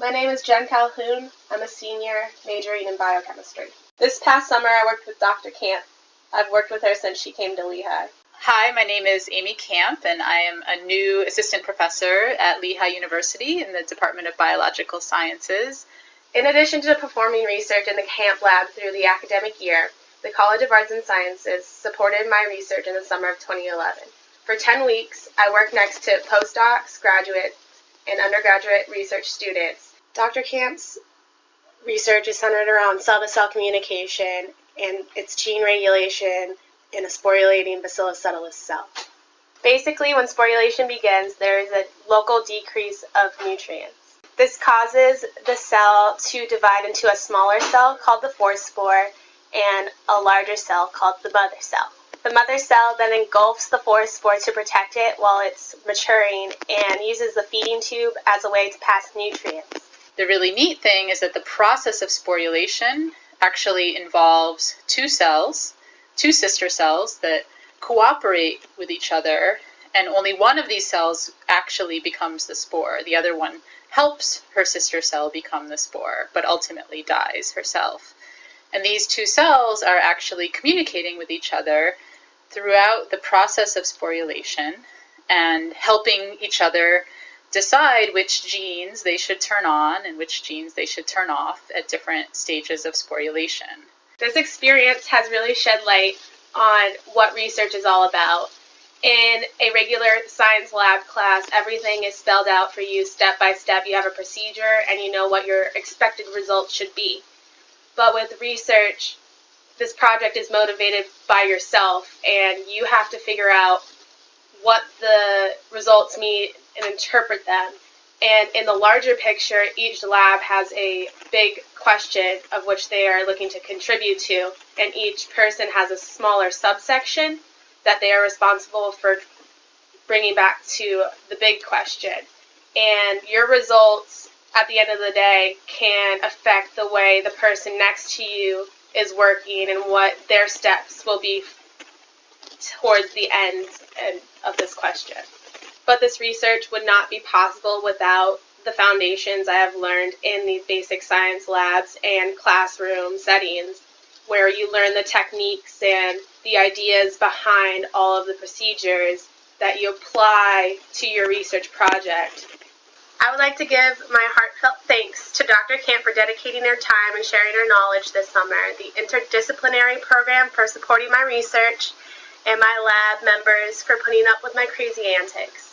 My name is Jen Colquhoun. I'm a senior majoring in biochemistry. This past summer I worked with Dr. Camp. I've worked with her since she came to Lehigh. Hi, my name is Amy Camp, and I am a new assistant professor at Lehigh University in the Department of Biological Sciences. In addition to performing research in the Camp Lab through the academic year, the College of Arts and Sciences supported my research in the summer of 2011. For 10 weeks, I worked next to postdocs, graduate, and undergraduate research students. Dr. Camp's research is centered around cell-to-cell communication and its gene regulation in a sporulating Bacillus subtilis cell. Basically, when sporulation begins, there is a local decrease of nutrients. This causes the cell to divide into a smaller cell called the forespore and a larger cell called the mother cell. The mother cell then engulfs the forespore to protect it while it's maturing and uses the feeding tube as a way to pass nutrients. The really neat thing is that the process of sporulation actually involves two sister cells that cooperate with each other, and only one of these cells actually becomes the spore. The other one helps her sister cell become the spore, but ultimately dies herself. And these two cells are actually communicating with each other throughout the process of sporulation and helping each other decide which genes they should turn on and which genes they should turn off at different stages of sporulation. This experience has really shed light on what research is all about. In a regular science lab class, everything is spelled out for you step by step. You have a procedure and you know what your expected results should be. But with research, this project is motivated by yourself, and you have to figure out what the results mean and interpret them. And in the larger picture, each lab has a big question of which they are looking to contribute to, and each person has a smaller subsection that they are responsible for bringing back to the big question. And your results at the end of the day can affect the way the person next to you is working and what their steps will be towards the end of this question. But this research would not be possible without the foundations I have learned in these basic science labs and classroom settings, where you learn the techniques and the ideas behind all of the procedures that you apply to your research project. I would like to give my heartfelt thanks to Dr. Camp for dedicating her time and sharing her knowledge this summer, the interdisciplinary program for supporting my research, and my lab members for putting up with my crazy antics.